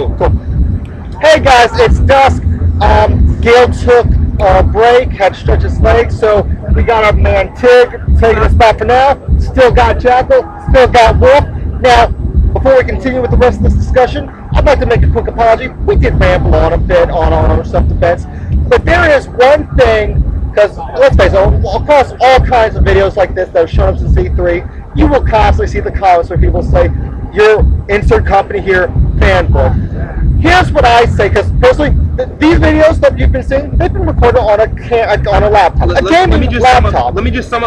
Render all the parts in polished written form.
Cool. Hey guys, it's dusk. Gail took a break, had to stretch his legs, so we got our man Tig taking a spot for now. Still got Jackal, still got Wolf. Now, before we continue with the rest of this discussion, I'd like to make a quick apology. We did ramble on a bit on our self-defense, but there is one thing, because let's face it, across all kinds of videos like this that have shown up since E3, you will constantly see the comments where people say, "Your insert company here, fanboy." Here's what I say, because personally, these videos that you've been seeing, they've been recorded on a laptop, a gaming laptop. Let me just sum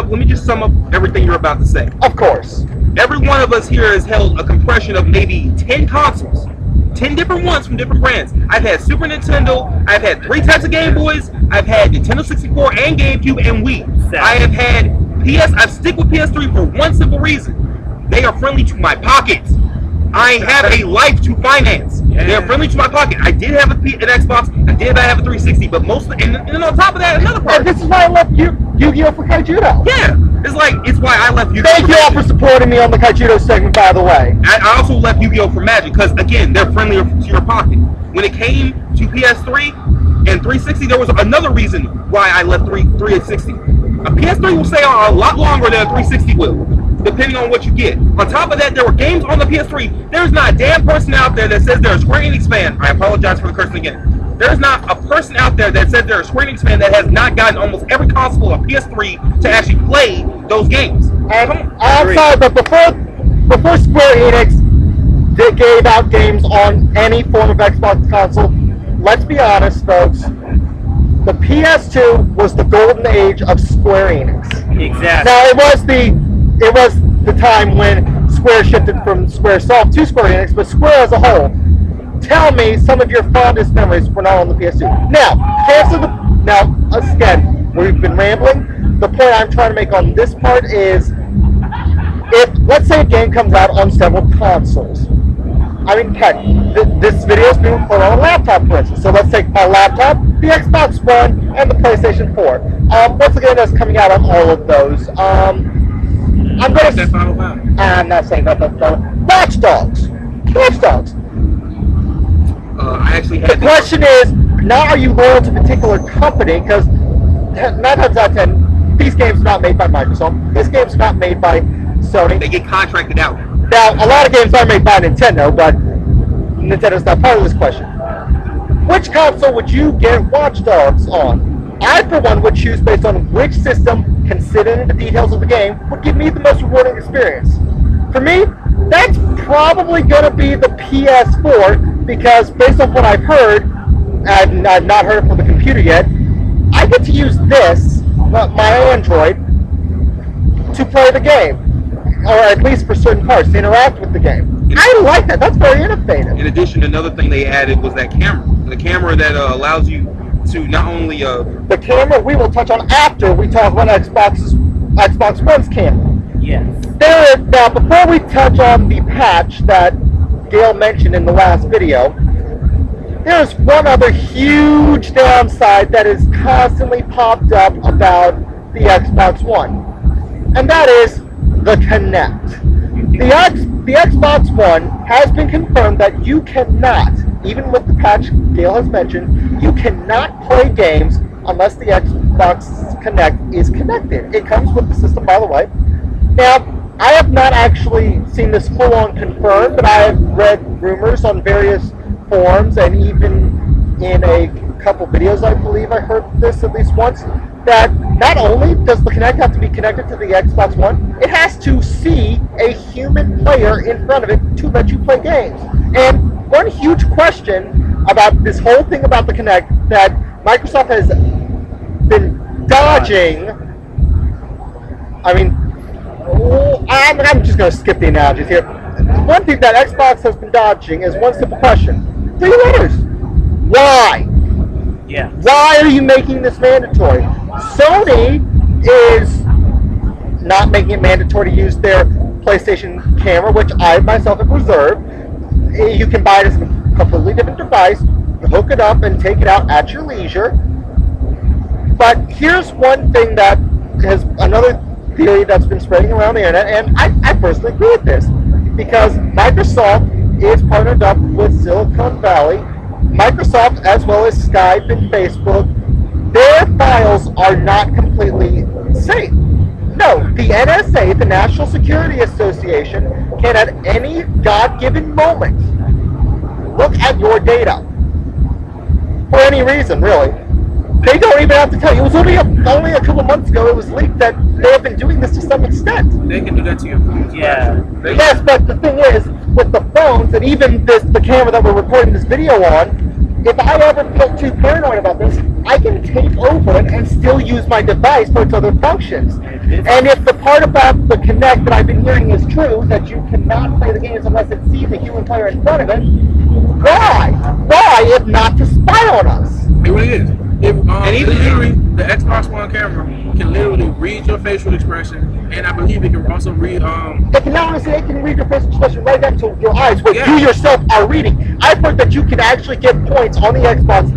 up everything you're about to say. Of course. Every one of us here has held a compression of maybe 10 consoles. 10 different ones from different brands. I've had Super Nintendo, I've had 3 types of Game Boys, I've had Nintendo 64 and GameCube and Wii. I have had I stick with PS3 for one simple reason. They are friendly to my pocket. I have a life to finance. Yeah. They're friendly to my pocket. I did have an Xbox, I did have a 360, but and on top of that, another part. And this is why I left Yu-Gi-Oh! For Kaijudo. Yeah. It's why I left Yu-Gi-Oh! Thank you all for supporting me on the Kaijudo segment, by the way. I also left Yu-Gi-Oh! For Magic, because again, they're friendlier to your pocket. When it came to PS3 and 360, there was another reason why I left 360. A PS3 will stay on a lot longer than a 360 will, depending on what you get. On top of that, there were games on the PS3. There's not a damn person out there that says they're a Square Enix fan. I apologize for the cursing again. There's not a person out there that says they're a Square Enix fan that has not gotten almost every console of PS3 to actually play those games. I'm sorry, but before Square Enix gave out games on any form of Xbox console, let's be honest, folks. The PS2 was the golden age of Square Enix. Exactly. Now it was the time when Square shifted from Squaresoft to Square Enix, but Square as a whole. Tell me some of your fondest memories were not on the PS2. Now, again, we've been rambling. The point I'm trying to make on this part is, if let's say a game comes out on several consoles. I mean, heck, this video is being recorded on a laptop, for instance. So let's take my laptop, the Xbox One, and the PlayStation 4. What's the game that's coming out on all of those? I'm not saying that, but Watch Dogs. I actually had the question is, now are you loyal to a particular company? Because 9 times out of 10, these games are not made by Microsoft. This game's not made by Sony. They get contracted out. Now, a lot of games are made by Nintendo, but Nintendo's not part of this question. Which console would you get Watch Dogs on? I, for one, would choose based on which system, considering the details of the game, would give me the most rewarding experience. For me, that's probably going to be the PS4, because based on what I've heard, I've not heard it from the computer yet, I get to use this, my Android, to play the game. Or at least for certain parts, to interact with the game. I like that. That's very innovative. In addition, another thing they added was that camera. The camera that allows you to not only... the camera we will touch on after we talk about Xbox One's camera. Yes. Now, before we touch on the patch that Gail mentioned in the last video, there's one other huge downside that is constantly popped up about the Xbox One. And that is the Kinect. The Xbox One has been confirmed that you cannot, even with the patch Gail has mentioned, you cannot play games unless the Xbox Kinect is connected. It comes with the system, by the way. Now, I have not actually seen this full-on confirmed, but I have read rumors on various forums and even in a couple videos, I believe I heard this at least once, that not only does the Kinect have to be connected to the Xbox One, it has to see a human player in front of it to let you play games. And one huge question about this whole thing about the Kinect that Microsoft has been dodging, I'm just going to skip the analogies here. One thing that Xbox has been dodging is one simple question. 3 letters. Why? Yeah. Why are you making this mandatory? Sony is not making it mandatory to use their PlayStation camera, which I myself have reserved. You can buy it as a completely different device, hook it up, and take it out at your leisure. But here's one thing that has another theory that's been spreading around the internet, and I personally agree with this, because Microsoft is partnered up with Silicon Valley, Microsoft, as well as Skype and Facebook. Their files are not completely safe. No, the NSA, the National Security Association, can at any God-given moment look at your data. For any reason, really. They don't even have to tell you. It was only a couple months ago it was leaked that they have been doing this to some extent. They can do that to your phones. Yeah. Yes, but the thing is, with the phones and even the camera that we're recording this video on, if I ever feel too paranoid about this, I can tape over it and still use my device for its other functions. And if the part about the Kinect that I've been hearing is true, that you cannot play the games unless it sees a human player in front of it, why? Why, if not to spy on us? It really is. And even literally, the Xbox One camera can literally read your facial expression, and I believe it can also read. It can not only say it can read your facial expression right down to your eyes, what you yourself are reading. I've heard that you can actually get points on the Xbox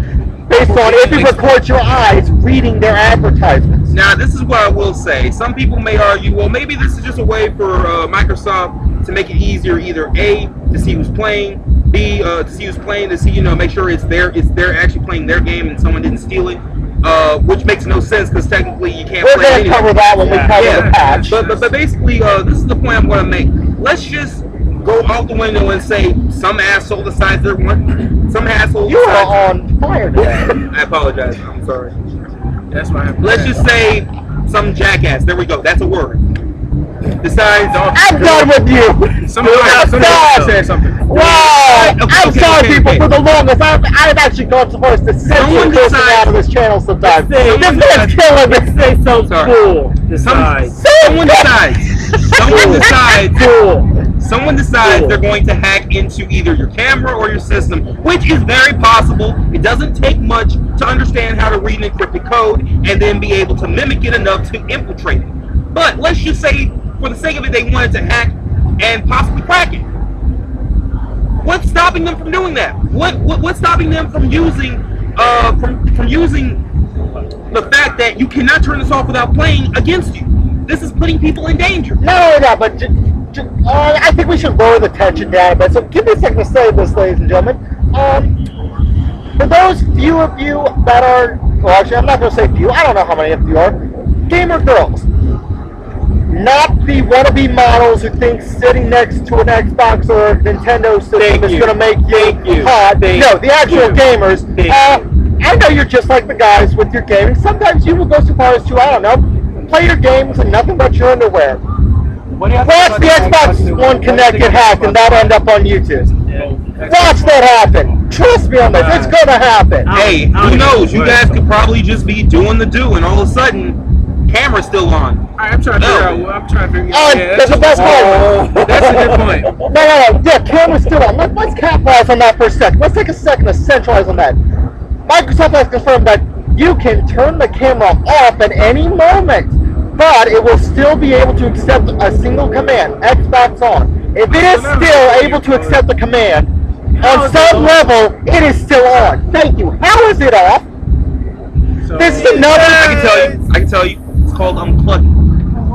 based on if it records your eyes reading their advertisements. Now, this is what I will say. Some people may argue, well, maybe this is just a way for Microsoft to make it easier, either A, to see who's playing, B, to see who's playing, to see, make sure they're actually playing their game and someone didn't steal it, which makes no sense because technically you can't play it anyway. We're going to cover that when we cover the patch. But basically, this is the point I'm going to make. Let's just go out the window and say some asshole decides they're one. Some asshole. You are on fire today. I apologize. I'm sorry. That's why. Let's just say some jackass. There we go. That's a word. Decides. I'm done with you. Somebody said something. Wow. I'm sorry, people. okay. For the longest, I've actually gone so far as to censor this out of this channel sometimes. This man's killing me. Say so cool. Someone decides. Someone decides they're going to hack into either your camera or your system, which is very possible. It doesn't take much to understand how to read an encrypted code and then be able to mimic it enough to infiltrate it. But let's just say, for the sake of it, they wanted to hack and possibly crack it. What's stopping them from doing that? What's stopping them from using from using the fact that you cannot turn this off without playing against you? This is putting people in danger. No, but I think we should lower the tension down a bit. So give me a second to say this, ladies and gentlemen. For those few of you that are, well, actually, I'm not going to say few. I don't know how many of you are. Gamer girls. Not the wannabe models who think sitting next to an Xbox or a Nintendo system is going to make you hot. No, the actual gamers. I know you're just like the guys with your gaming. Sometimes you will go so far as to, I don't know, play your games in nothing but your underwear. Watch the Xbox One Kinect get hacked and that'll end up on YouTube. Watch that happen. Trust me on this. It's going to happen. Hey, who knows? You guys could probably just be doing the do, and all of a sudden, camera's still on. I'm trying to figure out. That's the best part. That's a good point. No. Yeah, camera's still on. Let's capitalize on that for a second. Let's take a second to centralize on that. Microsoft has confirmed that you can turn the camera off at any moment, but it will still be able to accept a single command, Xbox on. If it is still able to accept the command, on some level, it is still on. Thank you. How is it off? This is another... I can tell you. It's called unplugging.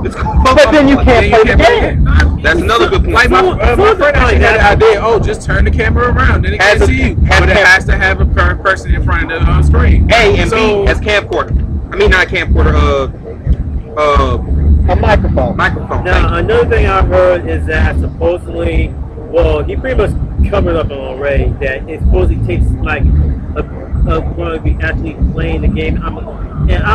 It's called but then you can't play the game. That's another good point. Like my friend actually had an idea. Just turn the camera around, then it can't see you. But it has to have a person in front of the screen. A and B as camcorder. I mean, not camcorder. A microphone. Now, another thing I heard is that supposedly, well, he pretty much covered up on already, that it supposedly takes like going to be actually playing the game. I'm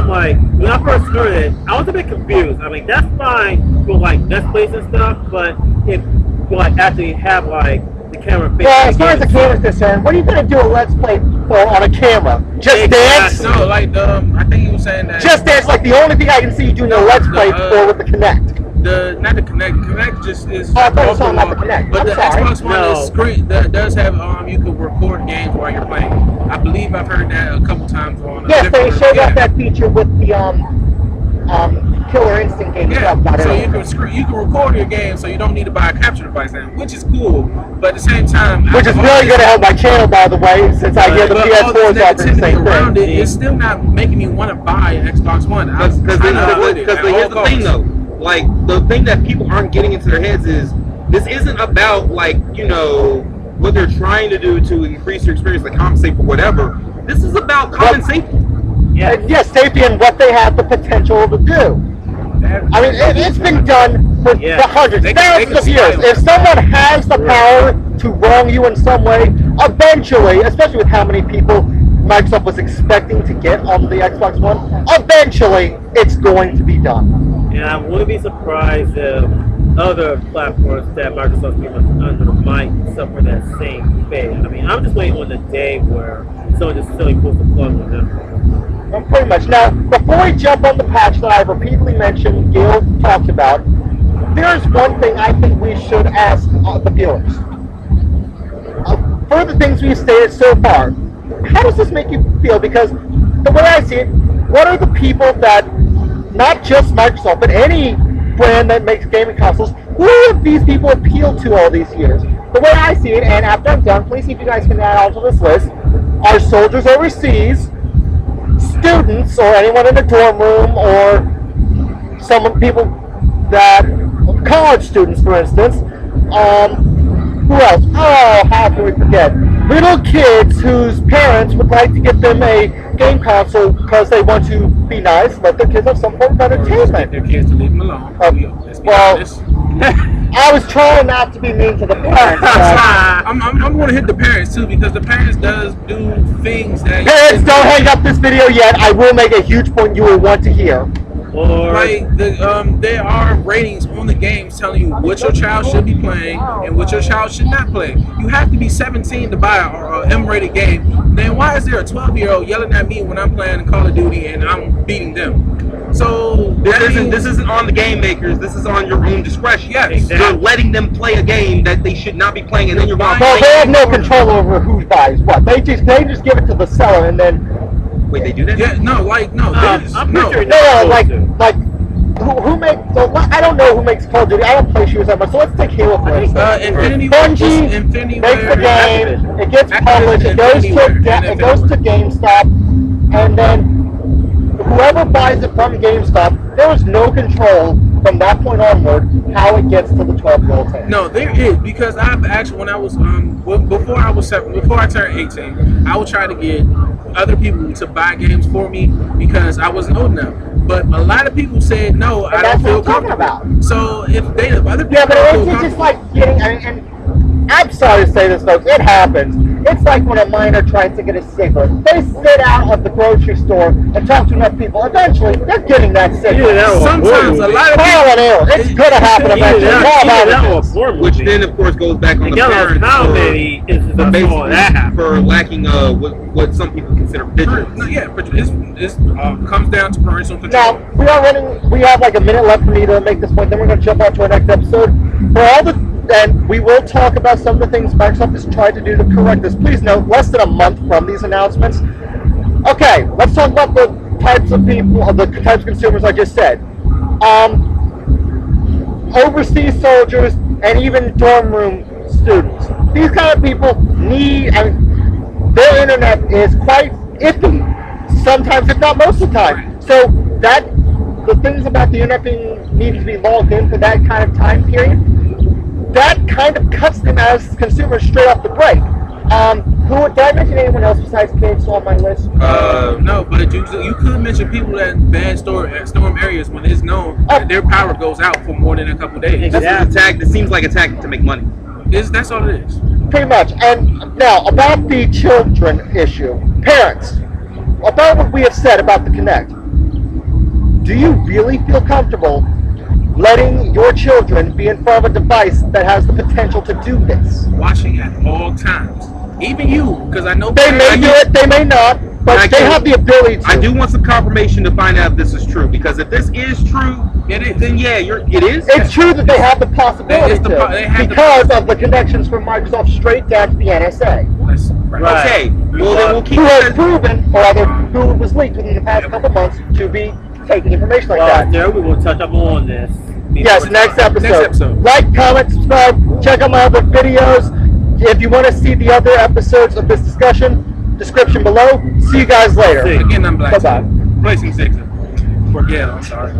like, when I first heard it, I was a bit confused. I mean, that's fine for like Let's Plays and stuff, but if you like actually have like the camera face. Well, as far as the camera's concerned, what are you going to do a Let's Play for on a camera? Just dance? No, like I think he was saying that. Just dance, like the only thing I can see you doing a Let's Play for with the Kinect. Not the Kinect. Kinect just is. Oh, I thought you were talking about the Kinect. But I'm the sorry. Xbox One screen that does have you can record games while you're playing. I believe I've heard that a couple times on. Yes, they showed off that feature with the Killer Instinct game. Yeah, so you can record your game, so you don't need to buy a capture device now, which is cool. But at the same time, which is really going to help my channel, by the way, since I hear the PS4 is offering the same around thing. It's still not making me want to buy an Xbox One. Because here's the thing, though. Like, the thing that people aren't getting into their heads is this isn't about, like, what they're trying to do to increase your experience, like compensate for whatever. This is about common safety. Yes, safety and what they have the potential to do. I mean, it's been done for hundreds, thousands of years. If someone has the power to wrong you in some way, eventually, especially with how many people Microsoft was expecting to get on the Xbox One, eventually it's going to be done. And I wouldn't be surprised if other platforms that Microsoft came under might suffer that same fate. I mean, I'm just waiting on the day where someone just silly pulls the plug on them. Well, pretty much. Now, before we jump on the patch that I've repeatedly mentioned, Gil talked about, there's one thing I think we should ask the viewers. For the things we've stated so far, how does this make you feel? Because the way I see it, what are the people that, not just Microsoft, but any brand that makes gaming consoles, who have these people appealed to all these years? The way I see it, and after I'm done, please see if you guys can add on to this list, are soldiers overseas, students, or anyone in a dorm room, or some people that, college students, for instance. Who else? Oh, how can we forget? Little kids whose parents would like to get them a game console because they want to be nice, let their kids have some form of entertainment. Their kids to leave them alone. Let's be Well, honest. I was trying not to be mean to the parents. But I'm going to hit the parents too, because the parents does do things that parents, don't hang up this video yet. I will make a huge point you will want to hear. Or like there are ratings on the games telling you what your child should be playing and what your child should not play. You have to be 17 to buy a M-rated game. Then why is there a 12-year-old yelling at me when I'm playing Call of Duty and I'm beating them? So This isn't on the game makers. This is on your own discretion. Yes. Exactly. You're letting them play a game that they should not be playing, and then you're going. Well, they have no control over who buys what. They just give it to the seller, and then Wait, they do that? yeah, no, I'm no. pretty sure like who makes? So I don't know who makes Call of Duty. I don't play shooters that much. So let's take Halo for instance. Infinity Bungie makes the game. It gets published. It goes to GameStop, and then whoever buys it from GameStop, there is no control from that point onward how it gets to the 12-year-old hand. No, there is, because I've actually, when I was before I turned 18, I would try to get other people to buy games for me because I wasn't old enough. But a lot of people said no, I don't feel comfortable. About. So if other people Yeah, but don't feel it's just comfortable, like getting. And I'm sorry to say this, folks. It happens. It's like when a minor tries to get a cigarette. They sit out of the grocery store and talk to enough people. Eventually, they're getting that cigarette. sometimes a lot of Trial and error. It's going to happen eventually. Which then, of course, goes back on the parents how many instances I saw that happen. for lacking what some people consider vigilance. No, yeah, but it's comes down to parental control. Now, we have like a minute left for me to make this point, then we're going to jump on to our next episode. And we will talk about some of the things Microsoft has tried to do to correct this. Please note, less than a month from these announcements. Okay, let's talk about the types of people, the types of consumers I just said. Overseas soldiers and even dorm room students. These kind of people need, their internet is quite iffy, sometimes if not most of the time. So the things about the internet needing to be logged in for that kind of time period, that kind of cuts them as consumers straight off the break. Did I mention anyone else besides kids on my list? No, but you could mention people that in bad storm areas when it's known that their power goes out for more than a couple days. This seems like a tactic to make money. That's all it is. Pretty much. And now, about the children issue. Parents, about what we have said about the Kinect, do you really feel comfortable letting your children be in front of a device that has the potential to do this? Watching at all times. Even you, because I know they may do it, they may not, but they have the ability to. I do want some confirmation to find out if this is true, because if this is true, it is. Then yeah, it is. It's true that they have the possibility because of the connections from Microsoft straight down to the NSA. That's right. Okay, well then we'll keep who has proven, or rather, who was leaked within the past couple months to be taking information like that. There we will touch up on this. Yes, next episode. Like, comment, subscribe, check out my other videos. If you want to see the other episodes of this discussion, description below. See you guys later. Again, I'm Black. Bye-bye. Placing 6. Forget, I'm sorry.